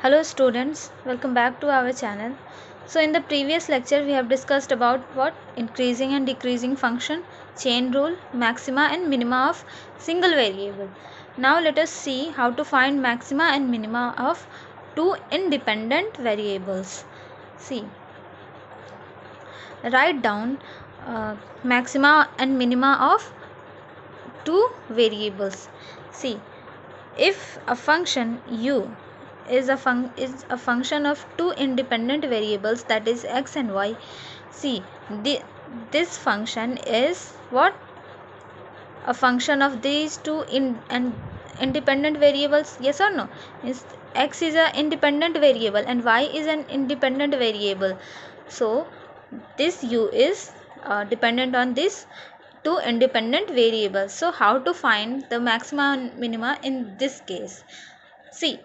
Hello students, welcome back to our channel. So in the previous lecture we have discussed about what increasing and decreasing function, chain rule, maxima and minima of single variable. Now let us see how to find maxima and minima of two independent variables. See, write down maxima and minima of two variables. See, if a function u is a function of two independent variables, that is x and y, see this function is what, a function of these two independent variables, yes or no? Is x is an independent variable and y is an independent variable, so this u is dependent on this two independent variables. So how to find the maxima and minima in this case? See,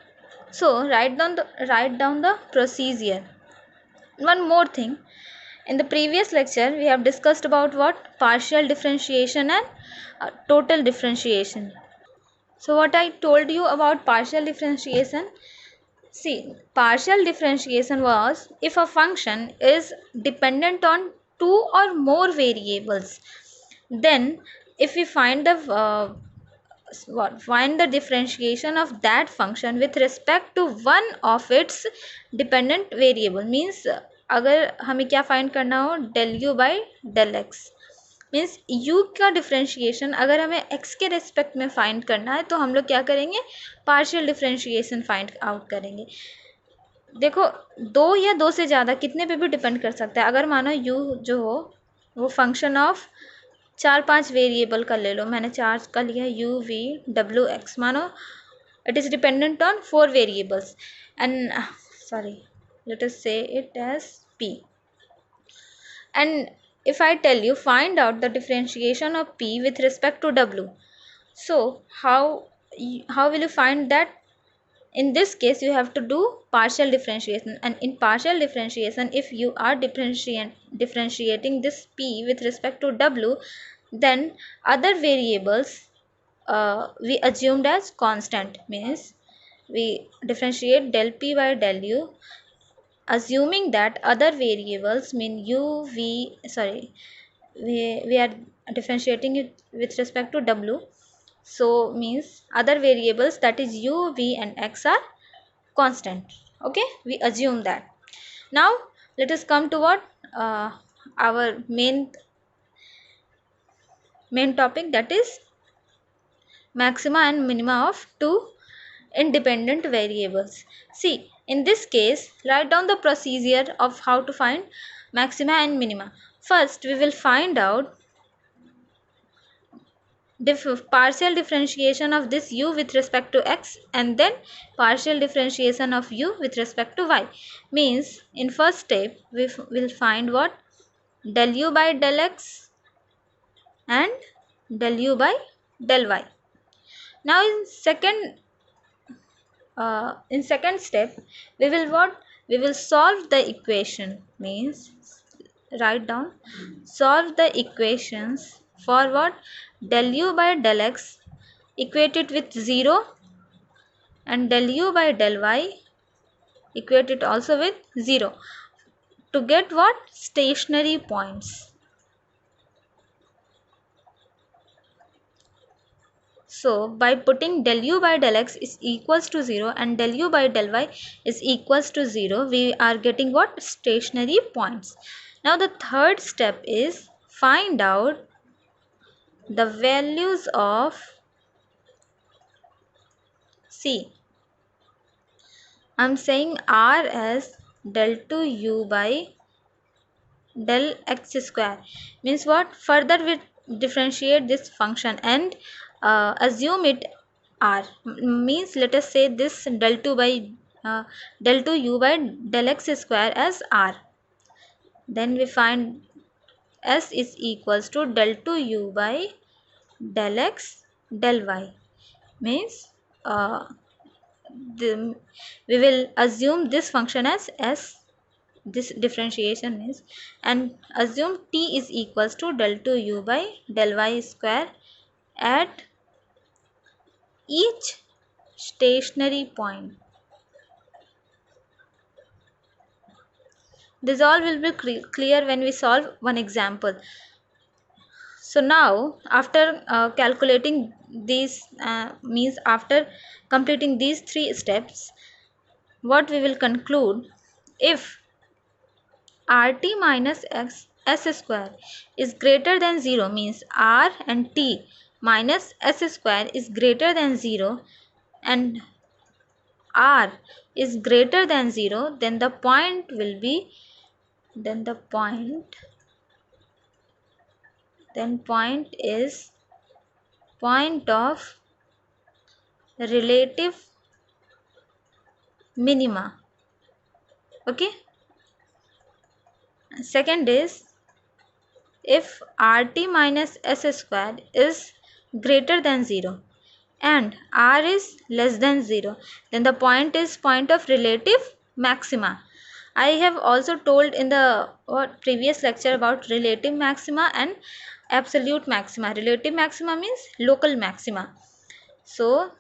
so write down the procedure. One more thing, in the previous lecture we have discussed about what, partial differentiation and total differentiation. So what I told you about partial differentiation, see, partial differentiation was if a function is dependent on two or more variables, then if we find the find the differentiation of that function with respect to one of its dependent variable, means अगर हमें क्या find करना हो, del u by del x, means u का differentiation अगर हमें x के respect में फाइंड करना है तो हम लोग क्या करेंगे, पार्शियल डिफ्रेंशिएशन फाइंड आउट करेंगे. देखो, दो या दो से ज़्यादा कितने पे भी डिपेंड कर सकता है. अगर मानो u जो हो वो फंक्शन ऑफ चार पांच वेरिएबल का ले लो, मैंने चार का लिया u v w x, मानो it is dependent on four variables and sorry, let us say it as p. And if I tell you find out the differentiation of p with respect to w, so how will you find that? In this case you have to do partial differentiation, and in partial differentiation if you are differentiating this p with respect to w, then other variables we assumed as constant, means we differentiate del p by del u assuming that other variables mean u v sorry we are differentiating it with respect to w, so means other variables, that is u v and x, are constant. Okay, we assume that. Now let us come to what, our main topic, that is maxima and minima of two independent variables. See, in this case write down the procedure of how to find maxima and minima. First we will find out partial differentiation of this u with respect to x, and then partial differentiation of u with respect to y. Means in first step we will find what, del u by del x and del u by del y. Now in second step we will what, we will solve the equation, means write down solve the equations for what, del u by del x equated with 0 and del u by del y equated also with 0 to get what, stationary points. So by putting del u by del x is equals to 0 and del u by del y is equals to 0, we are getting what, stationary points. Now the third step is find out the values of, see, I am saying r as del 2 u by del x square, means what, further we differentiate this function and assume it r, means let us say this del 2 u by del x square as r, then we find s is equals to del 2 u by del x del y, means we will assume this function as s, this differentiation is, and assume t is equals to del 2 u by del y square at each stationary point. This all will be clear when we solve one example. So now after calculating these means after completing these three steps, what we will conclude, if rt minus x s square is greater than 0 means r and t minus s square is greater than 0 and r is greater than 0, then the point will be point is point of relative minima. Okay. Second is, if rt minus s square is greater than 0 and r is less than 0, then the point is point of relative maxima. I have also told in the previous lecture about relative maxima and absolute maxima. Relative maxima means local maxima. So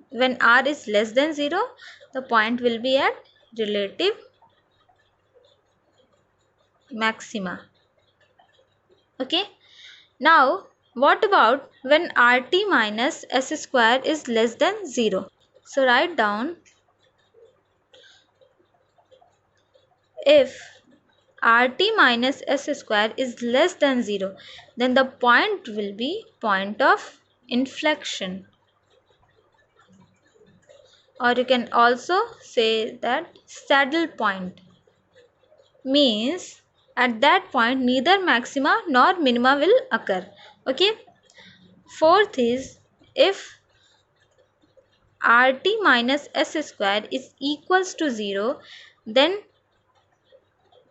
when r is less than 0, the point will be at relative maxima. Okay. Now what about when rt minus s square is less than 0? So write down, if rt minus s square is less than 0, then the point will be point of inflection, or you can also say that saddle point. Means at that point neither maxima nor minima will occur. Okay. Fourth is, if rt minus s square is equals to 0, then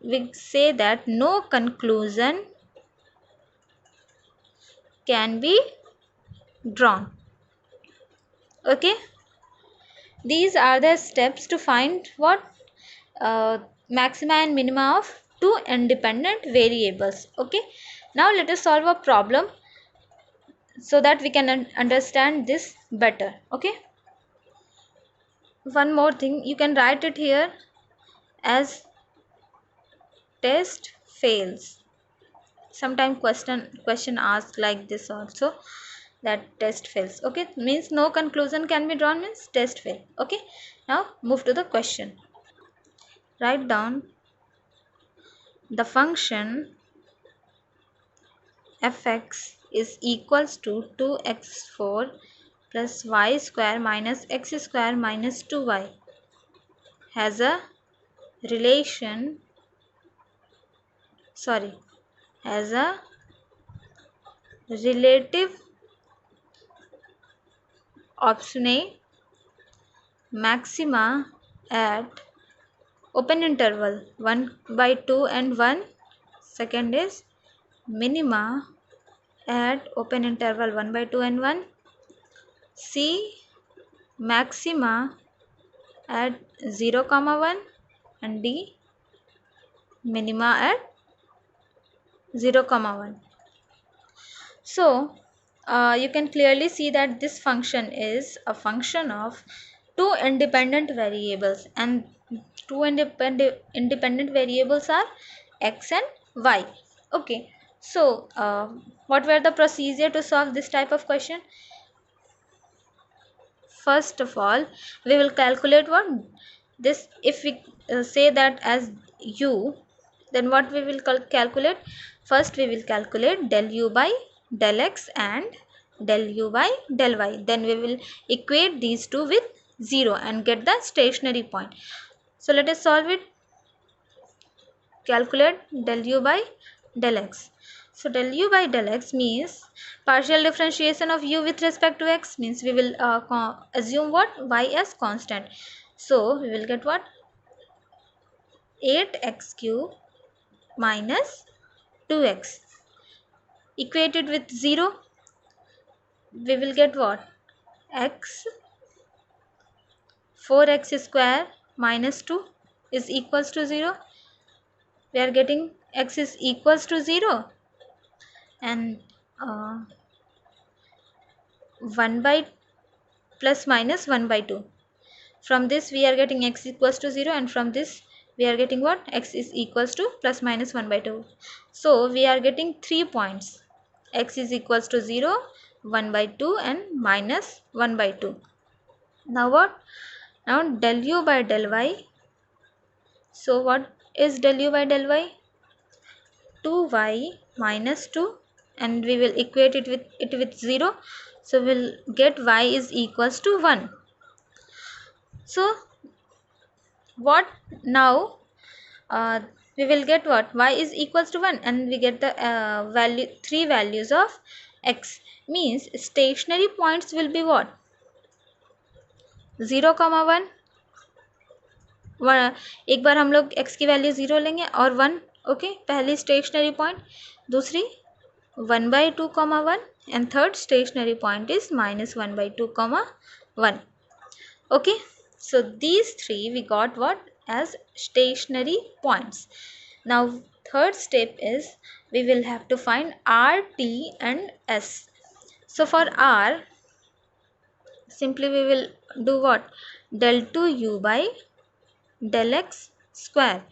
we say that no conclusion can be drawn. Okay. These are the steps to find what maxima and minima of two independent variables. Okay. Now let us solve a problem so that we can understand this better. Okay. One more thing, you can write it here as test fails. Sometimes question asked like this also, that test fails. Okay, means no conclusion can be drawn, means test fail. Okay, now move to the question. Write down the function fx is equals to 2x4 plus y square minus x square minus 2y has a relation has a relative, option A, maxima at open interval 1/2 and 1. Second is minima at open interval 1/2 and 1. C, maxima at 0, 1 and D, minima at 0, 1. So you can clearly see that this function is a function of two independent variables, and two independent variables are x and y. Okay. So what were the procedure to solve this type of question? First of all, we will calculate what this, if we say that as u, then what we will calculate? First we will calculate del u by del x and del u by del y. Then we will equate these two with 0 and get the stationary point. So let us solve it. Calculate del u by del x. So del u by del x means partial differentiation of u with respect to x, means we will assume what, y as constant. So we will get what, 8x cube minus 2x equated with 0. We will get what, x 4x square minus 2 is equals to 0. We are getting x is equals to 0 and 1 by plus minus 1/2. From this we are getting x equals to 0 and from this we are getting what? X is equals to plus minus 1 by 2. So we are getting 3 points. X is equals to 0, 1 by 2 and minus 1 by 2. Now what? Now del u by del y. So what is del u by del y? 2y minus 2, and we will equate it with 0. So we'll get y is equals to 1. So what now? We will get what? Y is equals to 1, and we get the value, 3 values of x. Means stationary points will be what? 0, 1. एक बार हम लोग x की value 0 लेंगे और 1. Okay, पहली stationary point, दूसरी 1 by 2, 1, and third stationary point is minus 1 by 2, 1. Okay, so these 3 we got what as stationary points. Now third step is we will have to find r, t and s. So for r, simply we will do what? Del 2u by del x square.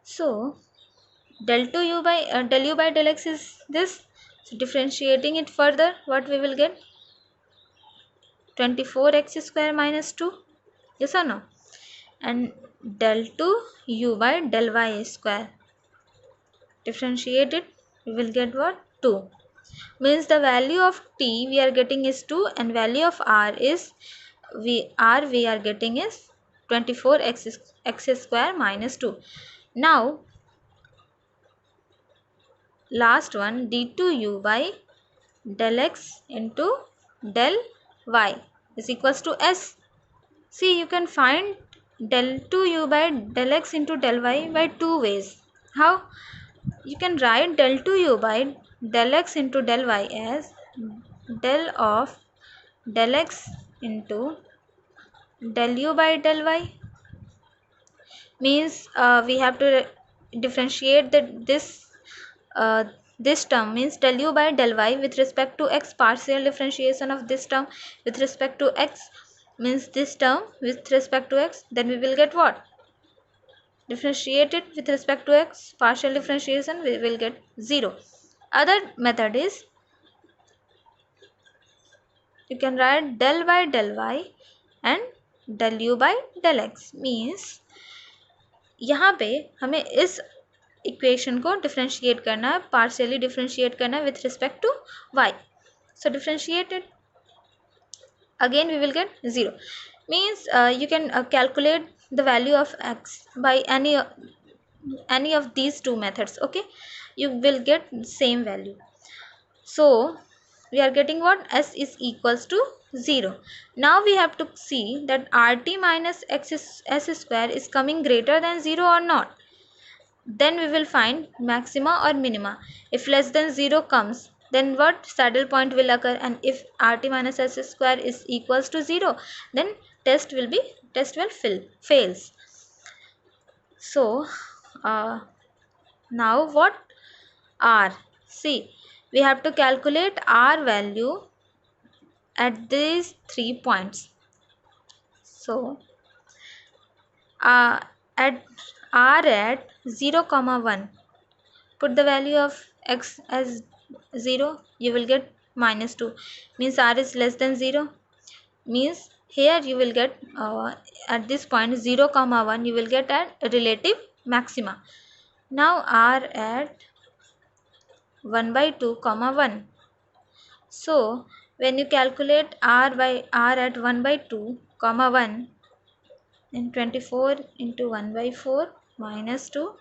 So del 2u by del u by del x is this. So differentiating it further, what we will get? 24x square minus 2. Yes or no? And del 2u by del y square. Differentiate it, we will get what? 2. Means the value of t we are getting is 2, and value of r is we are getting is 24x square minus 2. Now last one, d2u by del x into del y is equals to s. See, you can find del 2u by del x into del y by 2 ways. How? You can write del 2u by del x into del y as del of del x into del u by del y. Means we have to differentiate this term, means del u by del y with respect to x. Partial differentiation of this term with respect to x means this term with respect to x. Then we will get what? Differentiate it with respect to x. Partial differentiation, we will get 0. Other method is you can write del by del y and del u by del x. Means यहाँ पे हमें इस equation को differentiate करना है, partially differentiate करना है with respect to y. So differentiate it. Again we will get 0. Means you can calculate the value of x by any of these two methods. Okay, you will get same value. So we are getting what? S is equals to 0. Now we have to see that RT minus s square is coming greater than 0 or not. Then we will find maxima or minima. If less than 0 comes, then what? Saddle point will occur, and if RT minus s square is equals to 0, then test will fails. So now what? R. See, we have to calculate R value at these 3 points. So at R at 0, 1, put the value of x as 0, you will get minus 2. Means R is less than 0. Means here you will get at this point 0, 1, you will get at relative maxima. Now R at 1 by 2, 1. So when you calculate R at 1 by 2, 1, then 24 into 1 by 4 minus 2,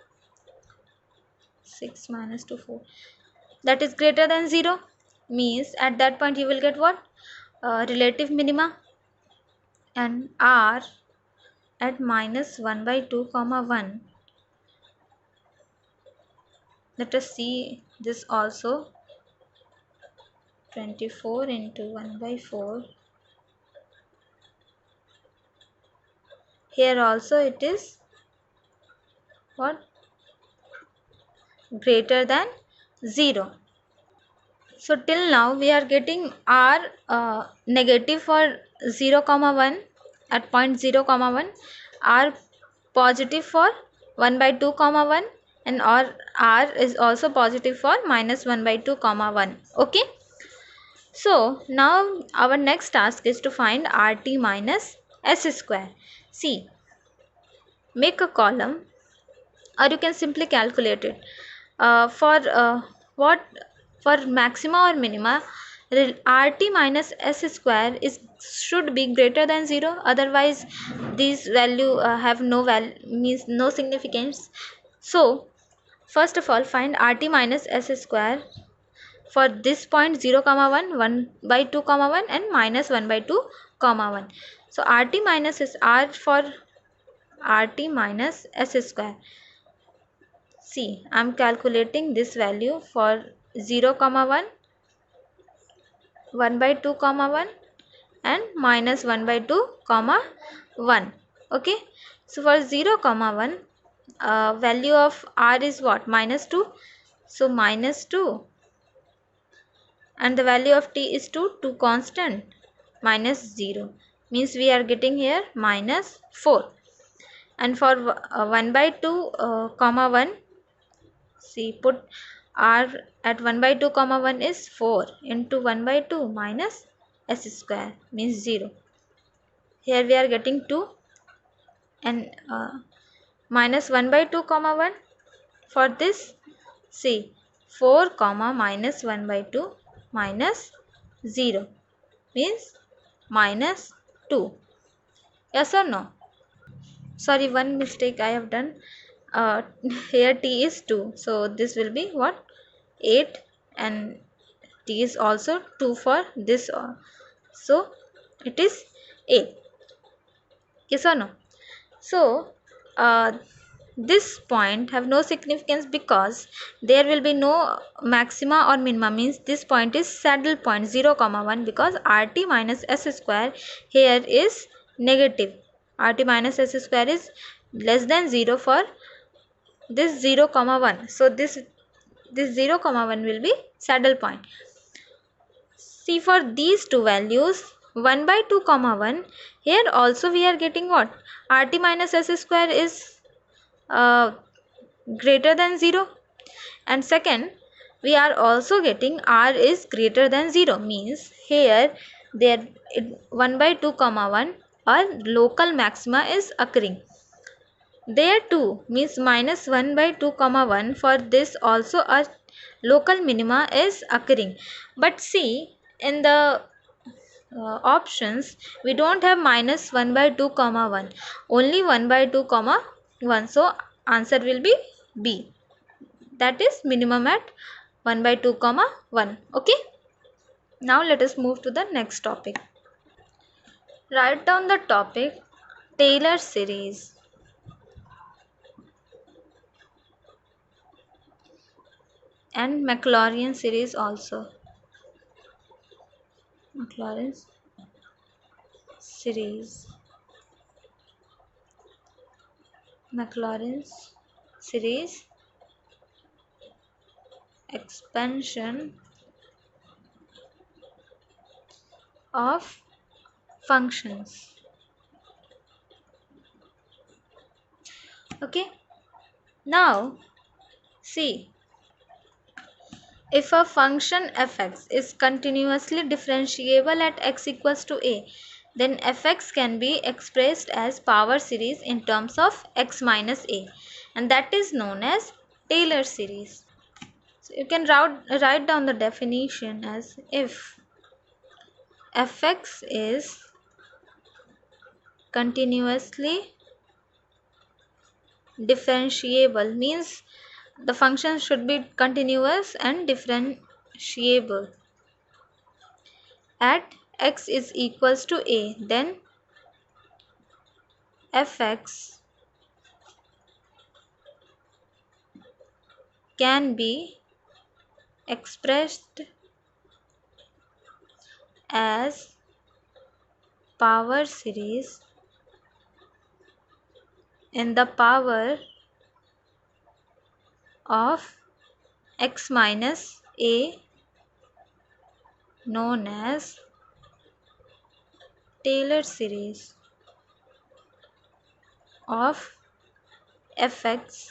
6 minus 2, 4. That is greater than 0. Means at that point you will get what? Relative minima. And R at minus 1 by 2, 1. Let us see this also. 24 into 1 by 4. Here also it is what? Greater than 0. So till now we are getting R negative for 0, 1 at point 0, 1, R positive for 1 by 2 comma 1, and or r is also positive for minus 1 by 2 comma 1. Okay, so now our next task is to find rt minus s square. See, make a column, or you can simply calculate it. For what, for maxima or minima, rt minus s square is should be greater than 0, otherwise these value have no value, means no significance. So first of all, find rt minus s square for this point 0 comma 1, 1 by 2 comma 1, and minus 1 by 2 comma 1. So rt minus is r for rt minus s square. See, I am calculating this value for 0 comma 1, 1 by 2 comma 1, and minus 1 by 2 comma 1. Okay, so for 0 comma 1, value of r is what? Minus 2. So minus 2, and the value of t is 2 constant, minus 0, means we are getting here minus 4. And for 1 by 2 comma 1, see, put r at 1 by 2 comma 1 is 4 into 1 by 2 minus s square, means 0. Here we are getting 2, and minus 1 by 2 comma 1. For this, see, 4 comma minus 1 by 2 minus 0, means minus 2. Yes or no? Sorry, one mistake I have done. uh, Here t is 2, so this will be what? 8, and t is also 2 for this, so it is 8. Yes or no? So this point have no significance because there will be no maxima or minima, means this point is saddle point 0 comma 1, because rt minus s square here is negative. Rt minus s square is less than 0 for this 0 comma 1, so this 0 comma 1 will be saddle point. See, for these two values 1 by 2 comma 1, here also we are getting what? Rt minus s square is uh, greater than 0, and second, we are also getting r is greater than 0, means here there 1 by 2 comma 1 or local maxima is occurring. There too, means minus 1 by 2 comma 1, for this also a local minima is occurring. But see, in the options we don't have minus 1 by 2 comma 1, only 1 by 2 comma 1, so answer will be B, that is minimum at 1 by 2 comma 1. Okay, now let us move to the next topic. Write down the topic Taylor series and Maclaurin series also. Maclaurin series, Maclaurin series, expansion of functions. Okay, now see, if a function fx is continuously differentiable at x equals to a, then fx can be expressed as power series in terms of x minus a, and that is known as Taylor series. So you can write down the definition as, if fx is continuously differentiable, means the function should be continuous and differentiable at x is equals to a, then fx can be expressed as power series in the power of x minus a, known as Taylor series of fx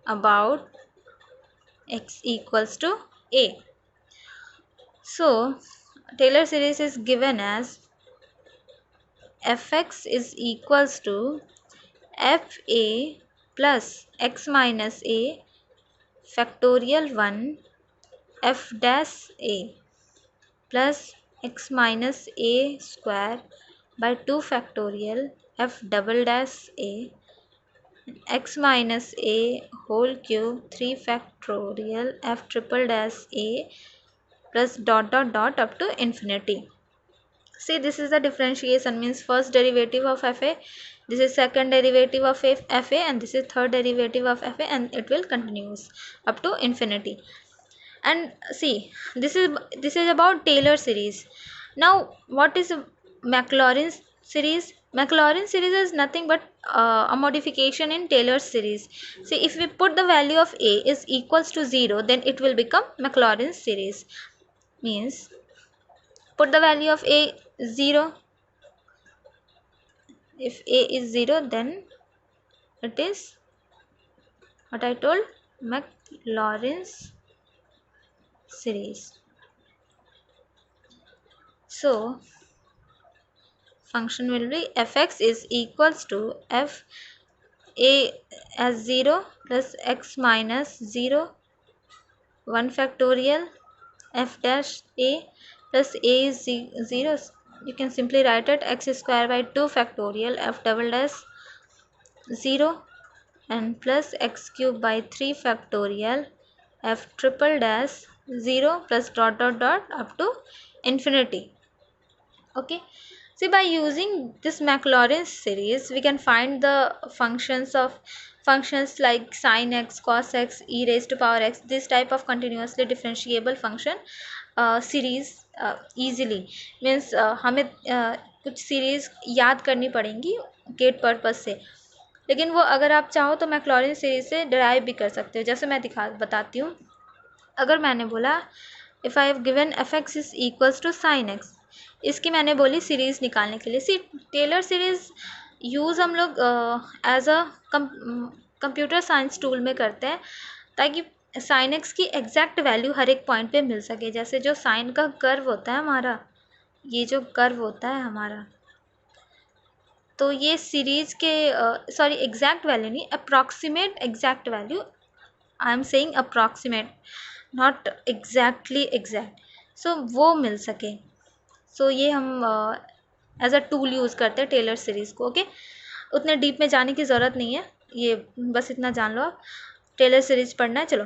about x equals to a. So Taylor series is given as fx is equals to fa plus x minus a factorial 1 f dash a plus x minus a square by 2 factorial f double dash a x minus a whole cube 3 factorial f triple dash a plus dot dot dot up to infinity. See, this is the differentiation, means first derivative of fa, this is second derivative of fa, and this is third derivative of fa, and it will continues up to infinity. And see, this is about Taylor series. Now what is Maclaurin series? Maclaurin series is nothing but a modification in Taylor series. See, if we put the value of a is equals to 0, then it will become Maclaurin series. Means put the value of a 0. If a is 0, then it is what I told, Maclaurin's series. So function will be fx is equals to f a as 0 plus x minus 0 1 factorial f dash a plus a is 0. You can simply write it x square by 2 factorial f double dash 0 and plus x cube by 3 factorial f triple dash 0 plus dot dot dot up to infinity. Okay, see, by using this Maclaurin series we can find the functions like sin x, cos x, e raised to power x, this type of continuously differentiable function series easily. Means हमें कुछ series याद करनी पड़ेंगी gate purpose से, लेकिन वो अगर आप चाहो तो मैक्लॉरिन सीरीज से डिराइव भी कर सकते हो. जैसे मैं बताती हूँ. अगर मैंने बोला if I have given f x is equals to sine x, इसकी मैंने बोली सीरीज़ निकालने के लिए. सी, टेलर सीरीज़ यूज़ हम लोग as a computer science tool में करते हैं ताकि साइन एक्स की एग्जैक्ट वैल्यू हर एक पॉइंट पे मिल सके. जैसे जो साइन का कर्व होता है हमारा, ये जो कर्व होता है हमारा, तो ये सीरीज़ के सॉरी एग्जैक्ट वैल्यू नहीं, approximate exact value, I am saying approximate not exactly exact, so वो मिल सके. सो ये हम एज अ टूल यूज़ करते हैं टेलर सीरीज़ को. ओके, उतने डीप में जाने की ज़रूरत नहीं है, ये बस इतना जान लो आप. टेलर सीरीज पढ़ना है. चलो,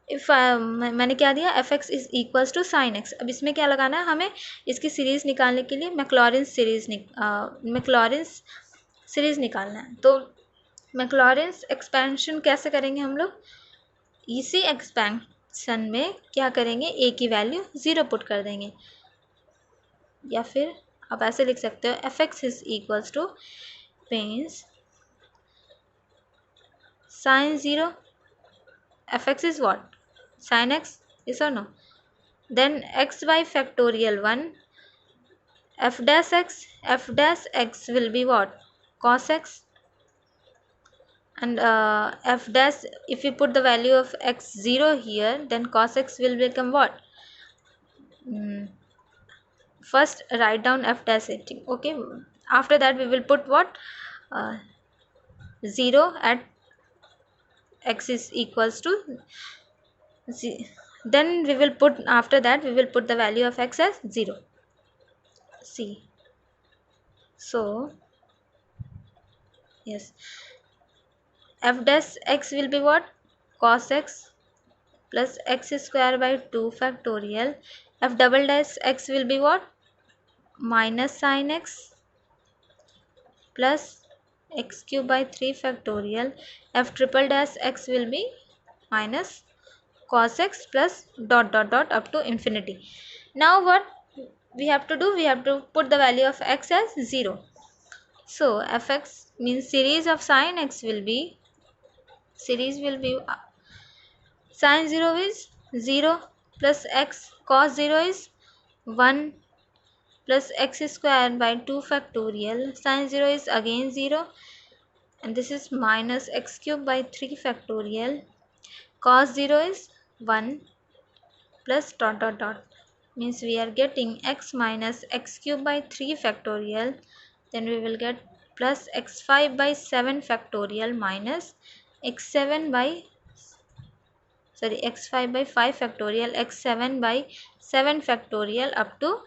इफ़ मैंने क्या दिया, f x is equals to sine x. अब इसमें क्या लगाना है हमें, इसकी सीरीज़ निकालने के लिए मैक्लॉरिन सीरीज़ निकालना है. तो मैक्लॉरिन एक्सपेंशन कैसे करेंगे हम लोग, इसी एक्सपेंशन में क्या करेंगे, ए की वैल्यू 0 पुट कर देंगे, या फिर आप ऐसे लिख सकते हो F x is equals two means sin 0, fx is what, sin x, yes or no, then x by factorial 1 f dash x will be what, cos x, and f dash, if you put the value of x 0 here, then cos x will become what, first write down f dash it. Okay, after that we will put what, 0 at x is equals to 0. Then we will put, after that we will put the value of x as 0. See, so yes, f dash x will be what, cos x plus x square by 2 factorial f double dash x will be what, minus sin x plus x cube by 3 factorial f triple dash x will be minus cos x plus dot dot dot up to infinity. Now what we have to do, we have to put the value of x as 0. So fx means series of sin x will be, sin 0 is 0 plus x, cos 0 is 1 plus x square by 2 factorial, sin 0 is again 0 and this is minus x cube by 3 factorial. Cos 0 is 1 plus dot dot dot, means we are getting x minus x cube by 3 factorial. Then we will get plus x5 by 7 factorial minus x7 by x5 by 5 factorial, x7 by 7 factorial up to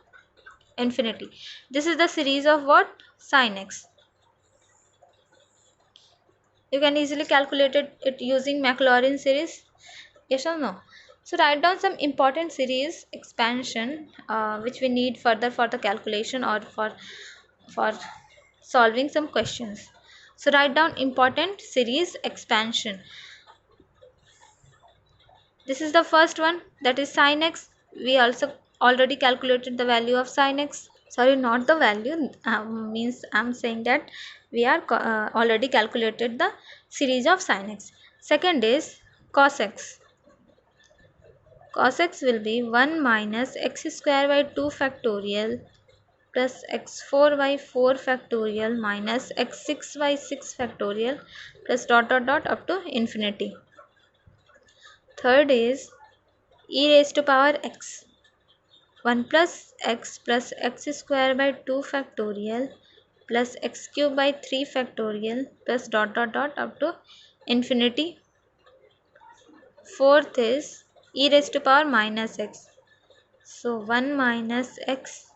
infinity. This is the series of what? Sin x. You can easily calculate it using Maclaurin series. Yes or no? So write down some important series expansion which we need further for the calculation or for solving some questions. So write down important series expansion. This is the first one, that is sin x. We also already calculated the value of sin x. Sorry, not the value, means I'm saying that we are already calculated the series of sin x. Second is cos x. Cos x will be 1 minus x square by 2 factorial plus x4 by 4 factorial minus x6 by 6 factorial plus dot dot dot up to infinity. Third is e raised to power x. 1 plus x square by 2 factorial plus x cube by 3 factorial plus dot dot dot up to infinity. Fourth is e raised to power minus x. So 1 minus x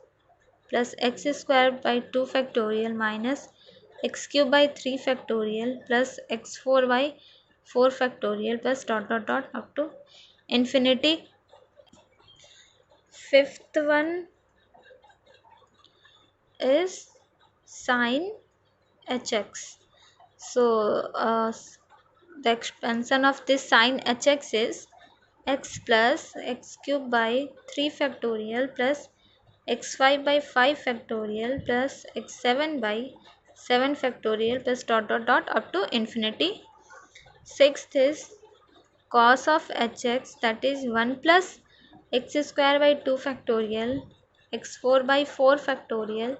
plus x square by 2 factorial minus x cube by 3 factorial plus x4 by 4 factorial plus dot dot dot up to infinity. Fifth one is sin hx. So the expansion of this sin hx is x plus x cube by 3 factorial plus x5 by 5 factorial plus x7 by 7 factorial plus dot dot dot up to infinity. Sixth is cos of hx, that is 1 plus x square by 2 factorial, x4 by 4 factorial,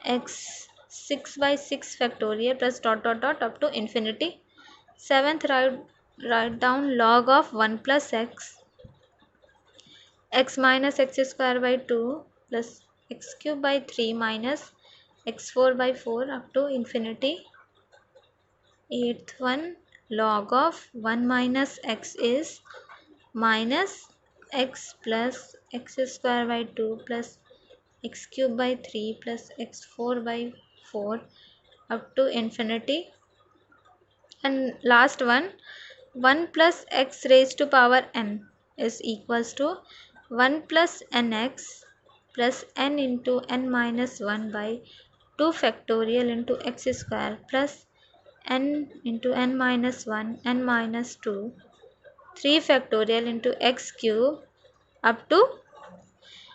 x6 by 6 factorial plus dot dot dot up to infinity. Seventh, write down log of 1 plus x minus x square by 2 plus x cube by 3 minus x4 by 4 up to infinity. Eighth one, log of 1 minus x is minus x plus x square by 2 plus x cube by 3 plus x4 by 4 up to infinity. And last one, 1 plus x raised to power n is equals to 1 plus nx plus n into n minus 1 by 2 factorial into x square plus n into n minus 1 n minus 2 3 factorial into x cube up to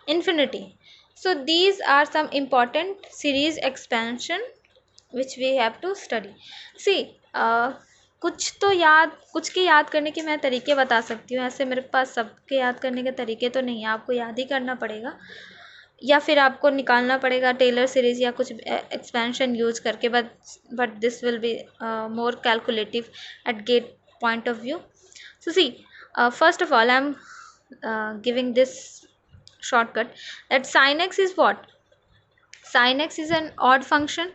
infinity. So these are some important series expansion which we have to study. See, कुछ के याद करने के मैं तरीके बता सकती हूँ. ऐसे मेरे पास सबके याद करने के तरीके तो नहीं है, आपको याद ही करना पड़ेगा या फिर आपको निकालना पड़ेगा टेलर सीरीज या कुछ एक्सपेंशन यूज करके. But this will be more calculative at get point of view. So see, first of all, I'm giving this shortcut that sin x is what? Sin x is an odd function.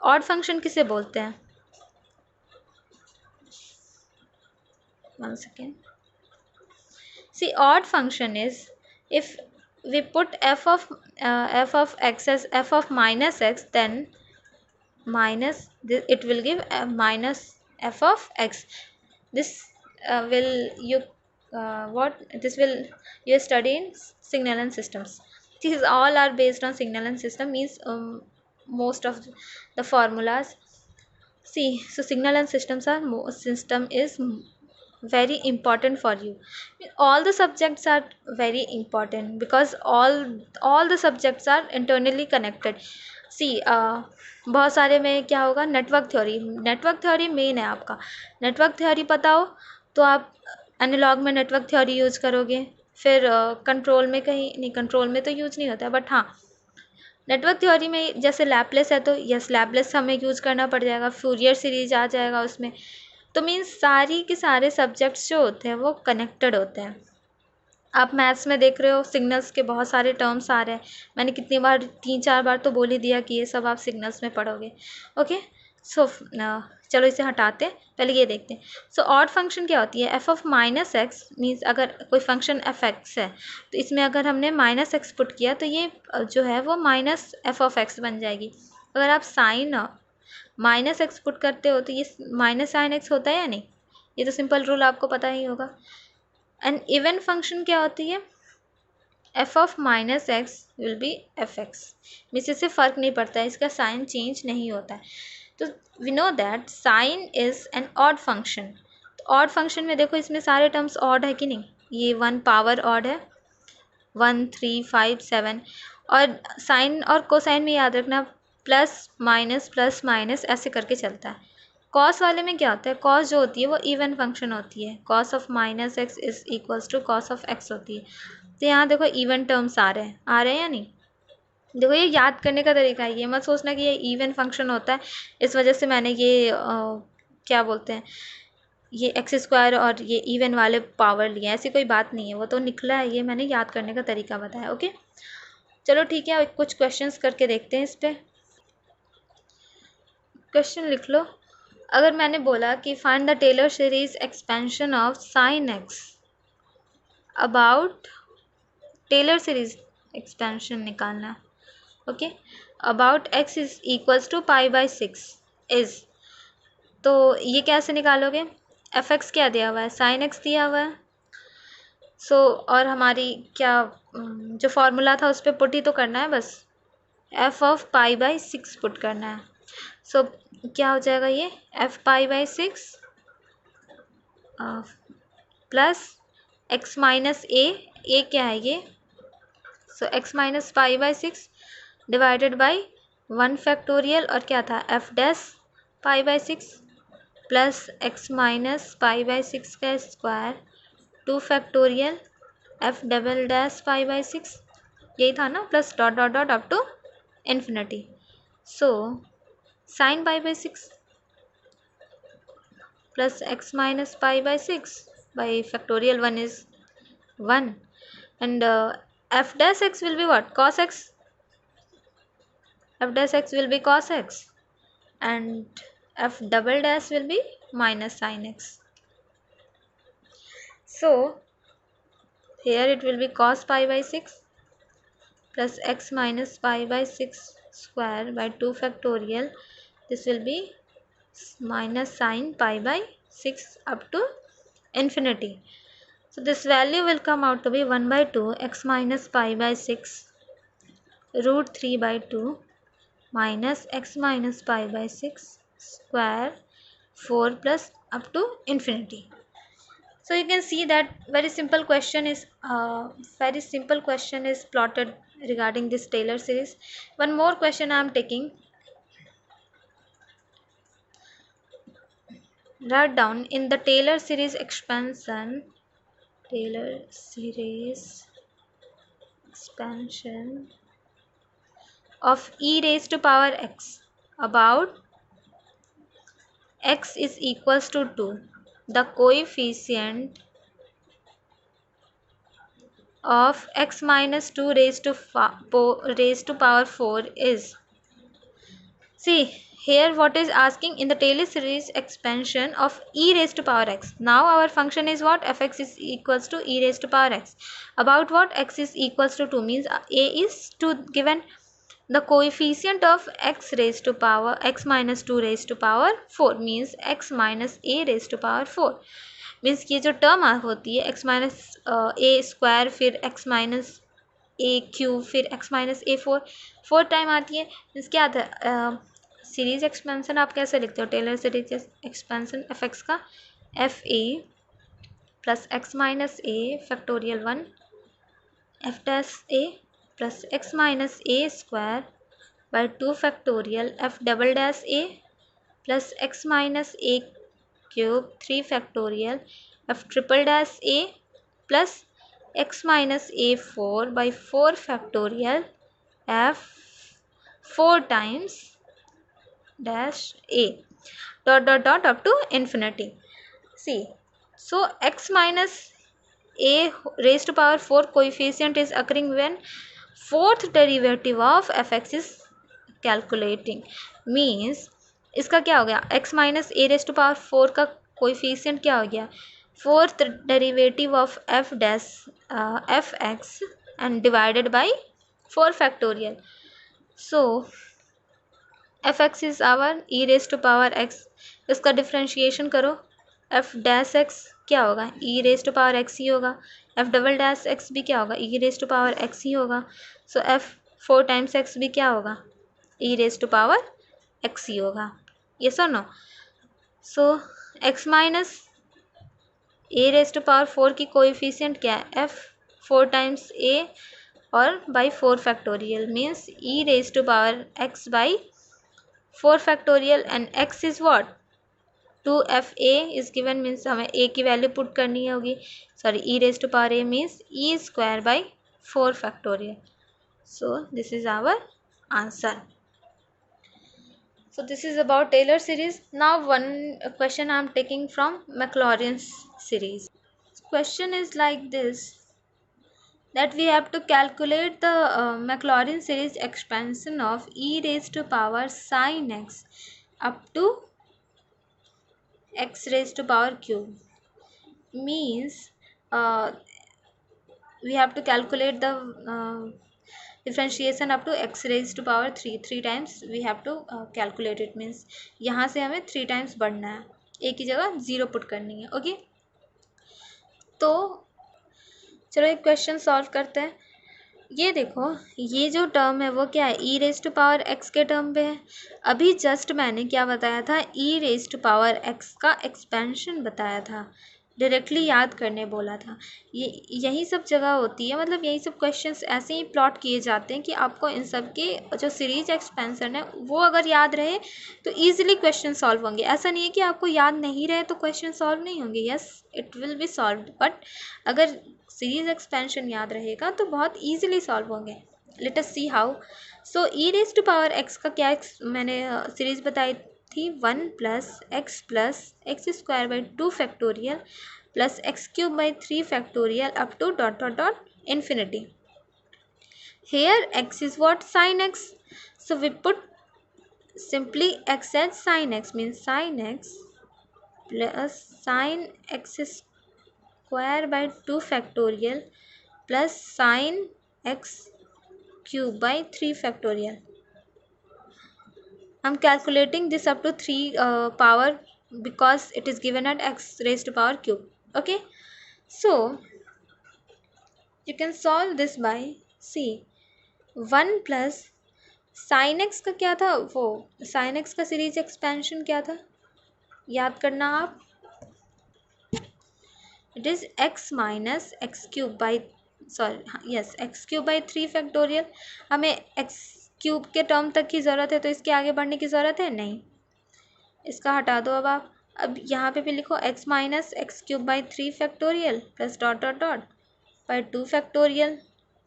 Odd function किसे बोलते हैं? One second. See, odd function is if we put f of x as f of minus x, then minus this, it will give minus f of x. This will you this will you study in signal and systems. These all are based on signal and system, means most of the formulas. See, so signal and systems are system is very important for you. All the subjects are very important because all the subjects are internally connected. See, बहुत सारे में क्या होगा, network theory main है. आपका network theory पता हो तो आप एनालॉग में नेटवर्क थ्योरी यूज़ करोगे. फिर कंट्रोल में कहीं नहीं, कंट्रोल में तो यूज़ नहीं होता है, बट हाँ नेटवर्क थ्योरी में जैसे लैपलेस है तो यस लैपलेस हमें यूज़ करना पड़ जाएगा, फ्यूरियर सीरीज आ जाएगा उसमें। तो मीन्स सारी के सारे सब्जेक्ट्स जो होते हैं वो कनेक्टेड होते हैं। आप मैथ्स में देख रहे हो सिग्नल्स के बहुत सारे टर्म्स आ रहे हैं, मैंने कितनी बार 3-4 बार तो बोल ही दिया कि ये सब आप सिग्नल्स में पढ़ोगे। ओके सो चलो इसे हटाते हैं, पहले ये देखते हैं। सो ऑड फंक्शन क्या होती है, F of minus x means अगर कोई फंक्शन एफ एक्स है तो इसमें अगर हमने माइनस एक्स पुट किया तो ये जो है वो माइनस एफ ऑफ एक्स बन जाएगी। अगर आप साइन माइनस एक्स पुट करते हो तो ये माइनस साइन एक्स होता है या नहीं, ये तो सिंपल रूल आपको पता ही होगा। एंड इवन फंक्शन क्या होती है, F of minus x will be F x means इससे फ़र्क नहीं पड़ता है, इसका साइन चेंज नहीं होता है। तो we know that sine is an odd function. तो ऑड फंक्शन में देखो इसमें सारे टर्म्स ऑड है कि नहीं, ये 1 पावर ऑड है 1 3 5 7, और साइन और कोसाइन में याद रखना प्लस माइनस ऐसे करके चलता है। कॉस वाले में क्या होता है, कॉस जो होती है वो इवन फंक्शन होती है, cos of minus x is equals to cos of x होती है। तो यहाँ देखो इवन टर्म्स आ रहे हैं या नहीं। देखो ये याद करने का तरीका है, ये मत सोचना कि ये इवन फंक्शन होता है इस वजह से मैंने ये क्या बोलते हैं ये एक्स स्क्वायर और ये इवन वाले पावर लिए, ऐसी कोई बात नहीं है, वो तो निकला है, ये मैंने याद करने का तरीका बताया। ओके चलो ठीक है, कुछ क्वेश्चंस करके देखते हैं इस पर। क्वेश्चन लिख लो। अगर मैंने बोला कि find the Taylor series expansion of sine x, about Taylor series expansion निकालना है। Okay about x is equals to pi by 6 is, तो ये कैसे निकालोगे, एफ एक्स क्या दिया हुआ है, साइन एक्स दिया हुआ है। सो और हमारी क्या जो फॉर्मूला था उस पर पुट ही तो करना है, बस F of pi by 6 put करना है। सो क्या हो जाएगा ये F pi by 6 plus x minus a क्या है ये, so x minus pi by 6 divided by 1 factorial और क्या था F dash pi by 6 plus x minus pi by 6 का square 2 factorial F double dash pi by 6, यही था ना, plus dot dot dot up to infinity. So sine pi by 6 plus x minus pi by 6 by factorial 1 is 1, and f dash x will be what, cos x, f dash x will be cos x, and f double dash will be minus sin x. So here it will be cos pi by 6 plus x minus pi by 6 square by 2 factorial, this will be minus sin pi by 6 up to infinity. So this value will come out to be 1 by 2 x minus pi by 6 root 3 by 2 minus x minus pi by 6 square 4 plus up to infinity. So you can see that very simple question is plotted regarding this Taylor series. One more question I am taking. Write down in the Taylor series expansion of e raised to power x, about x is equals to 2, the coefficient of x minus 2 raised to power 4 is. See here what is asking in the Taylor series expansion of e raised to power x. Now our function is what, fx is equals to e raised to power x, about what, x is equals to 2 means a is 2 given, the coefficient of x raised to power x minus 2 raised to power 4 means x minus a raised to power 4 means ये जो term होती है x minus a square फिर x minus a cube फिर x minus a 4 time आती है, means क्या आता है सीरीज एक्सपेंशन आप कैसे लिखते हो, Taylor series expansion F x का F a plus x minus a factorial 1 F dash a plus x minus a square by 2 factorial F double dash a plus x minus a cube 3 factorial F triple dash a plus x minus a 4 by 4 factorial F 4 times dash a dot dot dot up to infinity. See, so x minus a raised to power 4 coefficient is occurring when fourth derivative of fx is calculating. Means इसका क्या हो गया, x minus a raise to power 4 का coefficient क्या हो गया, fourth derivative of f dash f x and divided by 4 factorial. So f x is our e raise to power x. इसका differentiation करो, एफ डैश एक्स क्या होगा, e raise to power x ही होगा. F double dash x भी क्या होगा, e raise to power x ही होगा. सो एफ 4 टाइम्स एक्स भी क्या होगा, e raise to power x ही होगा. यस और no. So x minus a raise to power 4 की कोएफिशिएंट क्या है, एफ 4 टाइम्स ए और by 4 factorial means e raise to power x by 4 factorial and x is what 2fa is given. Means हमें a की value put करनी होगी. Sorry, e raise to power a means e square by 4 factorial. So this is our answer. So this is about Taylor series. Now one question I am taking from Maclaurin's series. Question is like this, that we have to calculate the Maclaurin series expansion of e raised to power sin x up to x raised to power cube. Means we have to calculate the differentiation up to x raised to power 3 times we have to calculate it. Means यहाँ से हमें 3 times बढ़ना है, a की जगह 0 put करनी है. Okay, तो चलो एक क्वेश्चन सॉल्व करते हैं. ये देखो, ये जो टर्म है वो क्या है, ई रेज टू पावर एक्स के टर्म पे है. अभी जस्ट मैंने क्या बताया था, ई रेज टू पावर एक्स का एक्सपेंशन बताया था, डायरेक्टली याद करने बोला था. ये यही सब जगह होती है, मतलब यही सब क्वेश्चंस ऐसे ही प्लॉट किए जाते हैं कि आपको इन सब के जो सीरीज एक्सपेंशन है वो अगर याद रहे तो ईजिली क्वेश्चन सॉल्व होंगे. ऐसा नहीं है कि आपको याद नहीं रहे तो क्वेश्चन सॉल्व नहीं होंगे. Yes, it will be solve, but अगर सीरीज एक्सपेंशन याद रहेगा तो बहुत ईजिली सॉल्व होंगे. Let us see how. So e raise to power x का क्या मैंने सीरीज बताई थी, 1 plus x square by 2 factorial plus x cube by 3 factorial up to dot dot dot infinity. Here x is what, sin x. So we put simply x as sin x, means sin x plus sin x square by 2 factorial plus sin x cube by 3 factorial. I'm calculating this up to 3 power because it is given at x raised to power cube. Okay, so you can solve this by, see, 1 plus sin x का क्या था, वो sin x का series expansion क्या था, याद करना आप. It is x minus x cube by, sorry yes, x cube by 3 factorial. हमें x क्यूब के टर्म तक की ज़रूरत है तो इसके आगे बढ़ने की ज़रूरत है नहीं, इसका हटा दो. अब आप अब यहाँ पे भी लिखो x minus x cube by 3 factorial plus dot dot dot by 2 factorial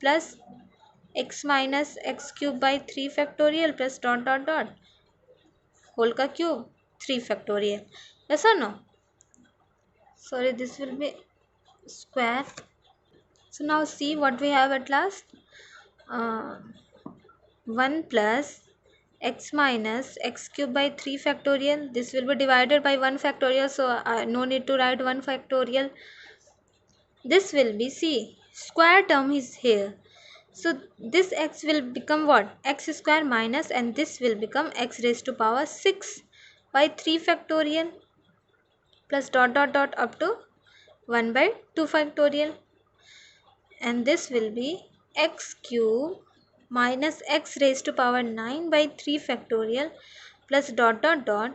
plus x minus x cube by 3 factorial plus dot dot dot whole का क्यूब 3 फैक्टोरियल. यस और no. Sorry, this will be square. So now see what we have at last. 1 plus x minus x cube by 3 factorial. This will be divided by 1 factorial, so no need to write 1 factorial. This will be, see, square term is here, so this x will become what, x square minus, and this will become x raised to power 6 by 3 factorial plus dot dot dot up to 1 by 2 factorial, and this will be x cube minus x raised to power 9 by 3 factorial plus dot dot dot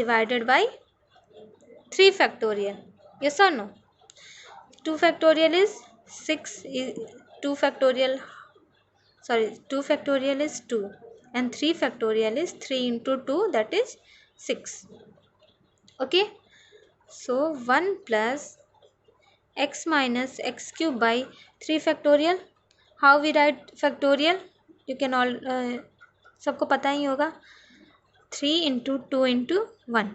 divided by 3 factorial. Yes or no. 2 factorial is 6, 2 factorial, sorry, 2 factorial is 2 and 3 factorial is 3 into 2, that is 6. Okay, so 1 plus x minus x cube by 3 factorial how we write factorial, you can all सबको पता ही होगा, 3 into 2 into 1.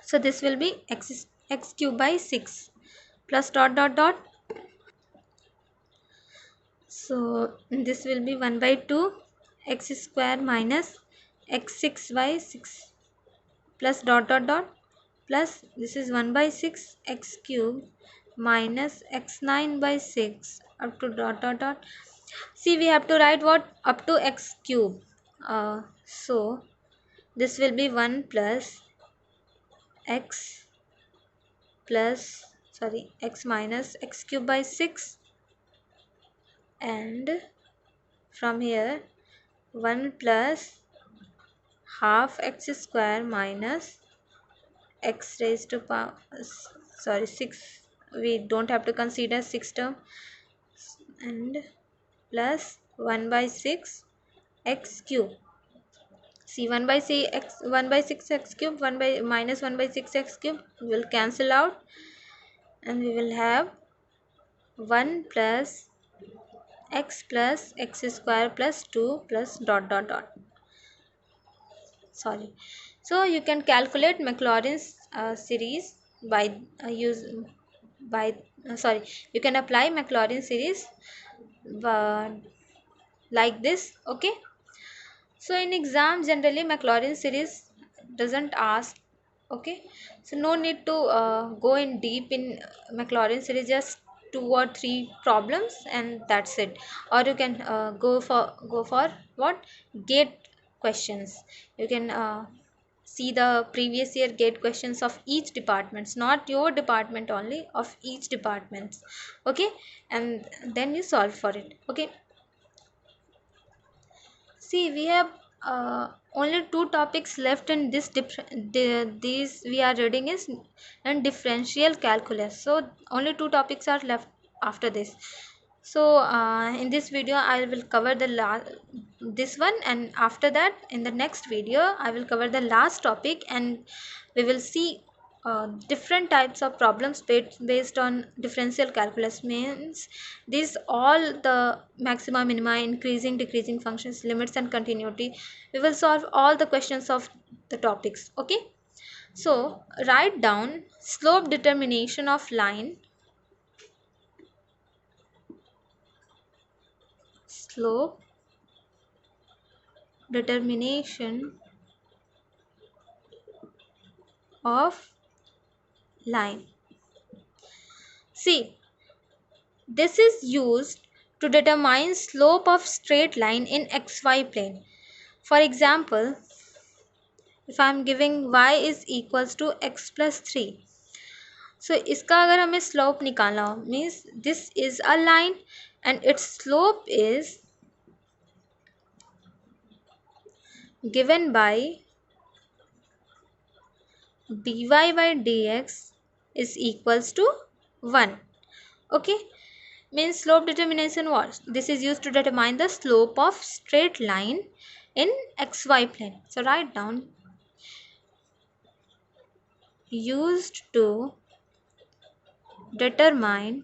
So this will be x cube by 6 plus dot dot dot. So this will be 1 by 2 x square minus x6 by 6 plus dot dot dot, plus this is 1 by 6 x cube minus x9 by 6 up to dot dot dot. See, we have to write what up to x cube. So this will be 1 plus x plus x minus x cube by 6, and from here 1 plus half x square minus x raised to power 6, we don't have to consider 6 term, and plus 1 by 6 x cube. See, 1 by 6 x cube, 1 by minus 1 by 6 x cube will cancel out, and we will have 1 plus x square plus 2 plus dot dot dot. So you can calculate Maclaurin's series by you can apply Maclaurin series uh, like this. Okay, so in exam generally Maclaurin series doesn't ask. Okay, so no need to go in deep in Maclaurin series, just 2 or 3 problems and that's it. Or you can go for what, gate questions. You can see the previous year gate questions of each departments, not your department only, of each departments. Okay, and then you solve for it. Okay, see, we have only 2 topics left in this these we are reading is and differential calculus. So only 2 topics are left after this. So in this video I will cover this one, and after that in the next video I will cover the last topic, and we will see different types of problems based on differential calculus. Means these all the maxima, minima, increasing, decreasing functions, limits and continuity. We will solve all the questions of the topics. Okay, so write down slope determination of line, slope determination of line. See, this is used to determine slope of straight line in xy plane. For example, if I am giving y is equals to x plus 3, so इसका अगर हमें slope निकालना हो, means this is a line and its slope is given by dy by dx is equals to 1. Okay, means slope determination was, this is used to determine the slope of straight line in xy plane. So write down, used to determine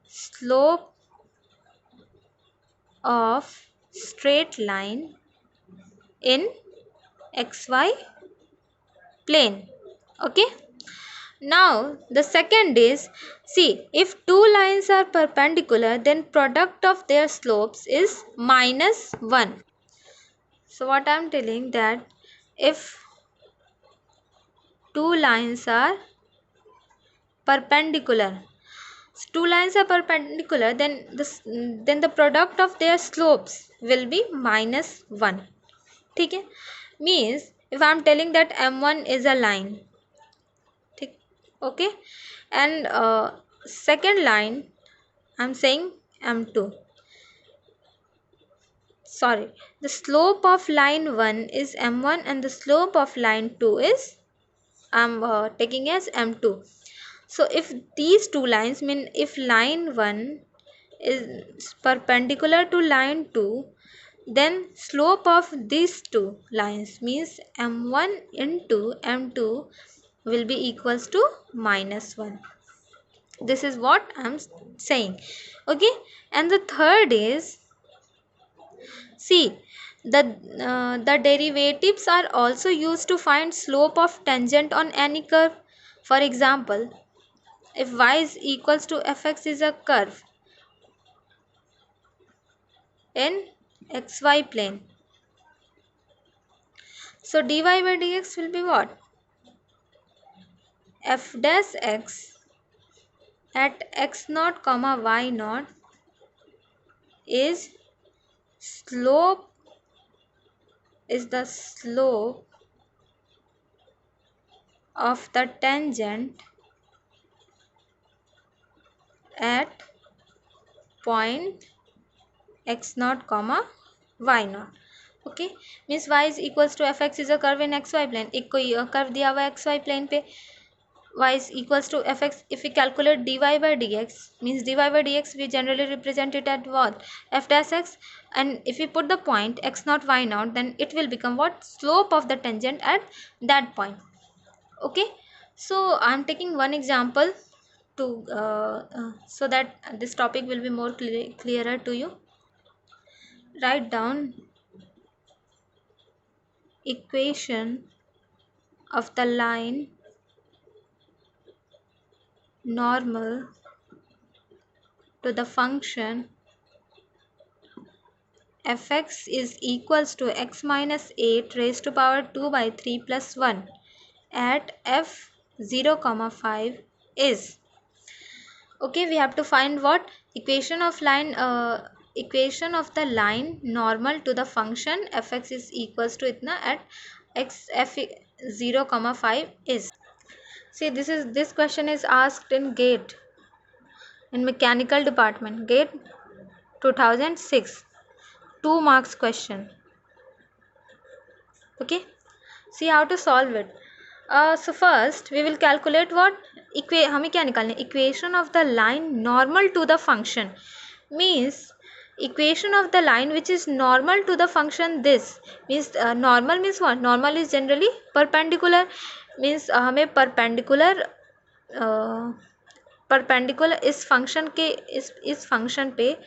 slope of straight line in xy plane. Okay, now the second is, see, if 2 lines are perpendicular then product of their slopes is -1. So what I am telling, that if 2 lines are perpendicular, so 2 lines are perpendicular, then the product of their slopes will be -1. ठीक है, means if I am telling that m1 is a line, okay, and second line I am saying m2, the slope of line 1 is m1 and the slope of line 2 is I am taking as m2. So if these 2 lines, mean if line 1 is perpendicular to line 2, then slope of these 2 lines, means m1 into m2, will be equals to -1. This is what I'm saying. Okay, and the third is, see, the derivatives are also used to find slope of tangent on any curve. For example, if y is equals to fx is a curve in xy plane, so dy by dx will be what? F dash x at x naught comma y naught is slope is the slope of the tangent at point x naught comma y naught. Okay, means y is equals to fx is a curve in xy plane. एक कोई curve दिया हुआ है xy plane पे, y is equals to fx. If we calculate dy by dx, means dy by dx we generally represent it at what? F dash x, and if we put the point x naught y naught, then it will become what? Slope of the tangent at that point. Okay, so I'm taking one example to so that this topic will be more clearer to you. Write down equation of the line normal to the function fx is equals to x minus 8 raised to power 2 by 3 plus 1 at f 0 comma 5 is. Okay, we have to find what? Equation of the line normal to the function fx is equals to itna at x f 0 comma 5 is. See, this question is asked in GATE, in mechanical department, GATE 2006, 2 marks question. Okay, see how to solve it. So first we will calculate what? हमें क्या निकालना है? Equation of the line normal to the function, means equation of the line which is normal to the function. This means normal means what? Normal is generally perpendicular, means हमें perpendicular इस function के इस function पे,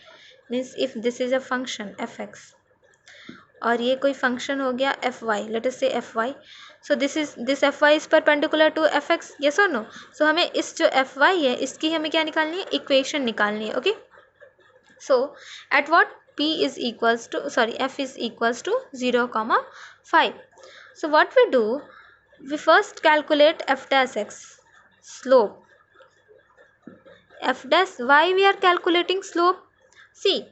means if this is a function fx और ये कोई function हो गया fy, let us say fy, so this fy is perpendicular to fx, yes or no? So हमें इस जो fy है इसकी हमें क्या निकालनी है? Equation निकालनी है. Okay, so at what? f is equals to 0 comma 5. So what we do, we first calculate f dash x slope. F dash, why we are calculating slope? See,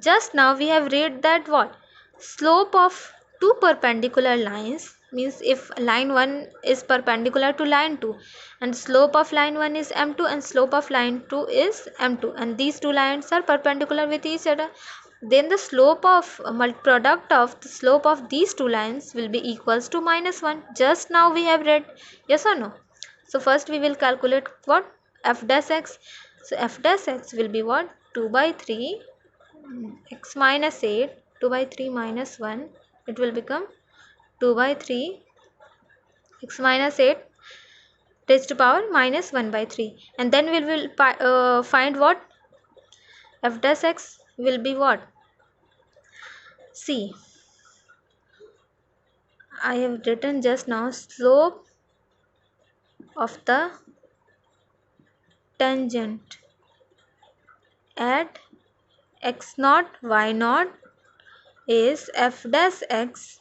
just now we have read that what? Slope of two perpendicular lines, means if line 1 is perpendicular to line 2 and slope of line 1 is m2 and slope of line 2 is m2 and these two lines are perpendicular with each other, then the slope of product of the slope of these two lines will be equals to -1. Just now we have read, yes or no? So first we will calculate what? F dash x. So f dash x will be what? 2 by 3 x minus 8, 2 by 3 minus 1, it will become 2 by 3 x minus 8 raised to power minus 1 by 3, and then we will find what? F dash x will be what? See, I have written just now slope of the tangent at x naught y naught is f dash x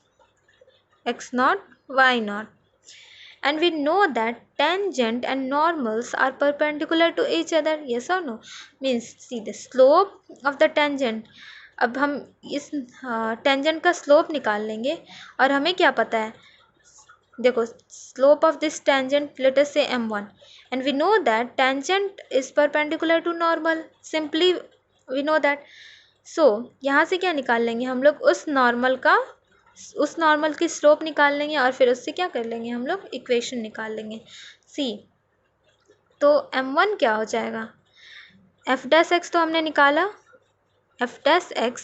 naught y naught, and we know that tangent and normals are perpendicular to each other, yes or no? Means see the slope of the tangent, अब हम इस tangent का slope निकाल लेंगे और हमें क्या पता है? देखो, slope of this tangent let us से m1 and we know that tangent is perpendicular to normal, simply we know that. So यहाँ से क्या निकाल लेंगे हम लोग? उस नॉर्मल की स्लोप निकाल लेंगे और फिर उससे क्या कर लेंगे हम लोग? इक्वेशन निकाल लेंगे. सी, तो m1 क्या हो जाएगा? f डैश x तो हमने निकाला, f डैश x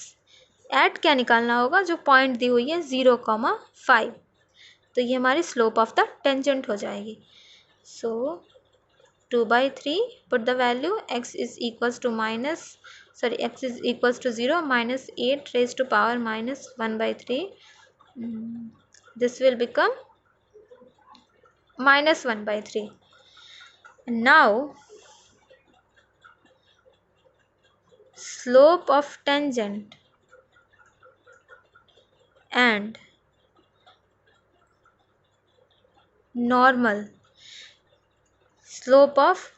एट क्या निकालना होगा? जो पॉइंट दी हुई है 0,5, तो ये हमारी स्लोप ऑफ द टेंजेंट हो जाएगी. सो 2 by 3, put the value, x is equals to x is equals to 0, minus 8 raised to power minus 1 by 3. This will become minus 1 by 3. Now slope of tangent and normal, slope of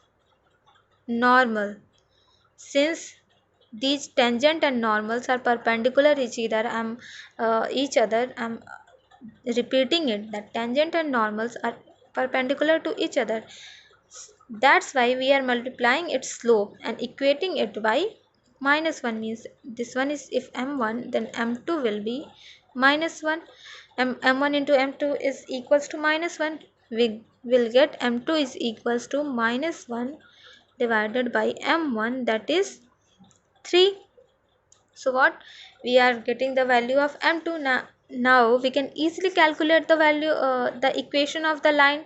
normal, since these tangent and normals are perpendicular each other, I'm repeating it, that tangent and normals are perpendicular to each other. That's why we are multiplying its slope and equating it by minus 1, means this one is, if m1, then m2 will be minus 1. M1 into m2 is equals to minus 1. We will get m2 is equals to minus 1 divided by m1, that is 3. So what, we are getting the value of m2. Now we can easily calculate the value, the equation of the line.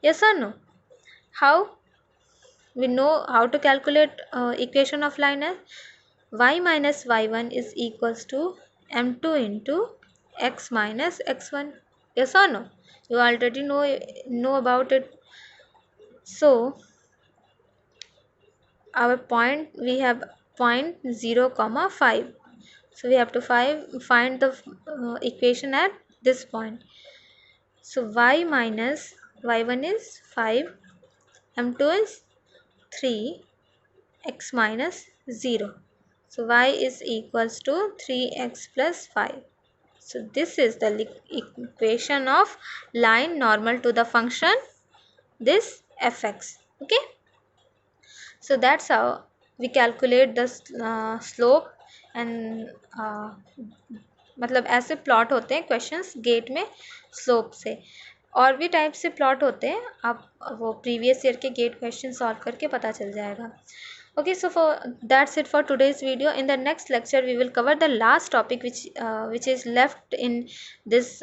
Yes or no? How? We know how to calculate equation of line as y minus y1 is equals to m2 into x minus x1. Yes or no? You already know about it. So our point, we have point 0 comma 5, so we have to find the equation at this point. So y minus y1 is 5, m2 is 3, x minus 0. So y is equals to 3x plus 5. So this is the equation of line normal to the function this fx. Okay, so that's how we calculate the slope and मतलब ऐसे plot होते हैं questions gate में slope से. और भी type से plot होते हैं, आप वो प्रीवियस ईयर के गेट क्वेश्चन सॉल्व करके पता चल जाएगा. Okay, so that's it for today's video. In the next lecture we will cover the last topic which is left in this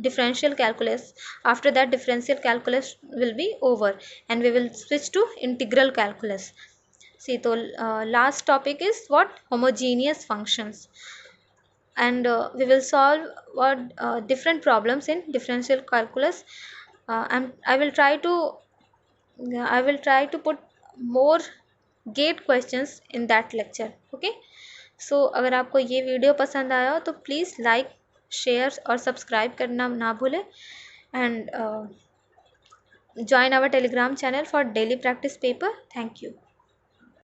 differential calculus. After that, differential calculus will be over and we will switch to integral calculus. See, so last topic is what, homogeneous functions, and we will solve different problems in differential calculus. I will try to put more GATE questions in that lecture. Okay, so अगर आपको ये video पसंद आया हो तो please like, share और subscribe करना ना भूलें. And join our Telegram channel for daily practice paper. Thank you.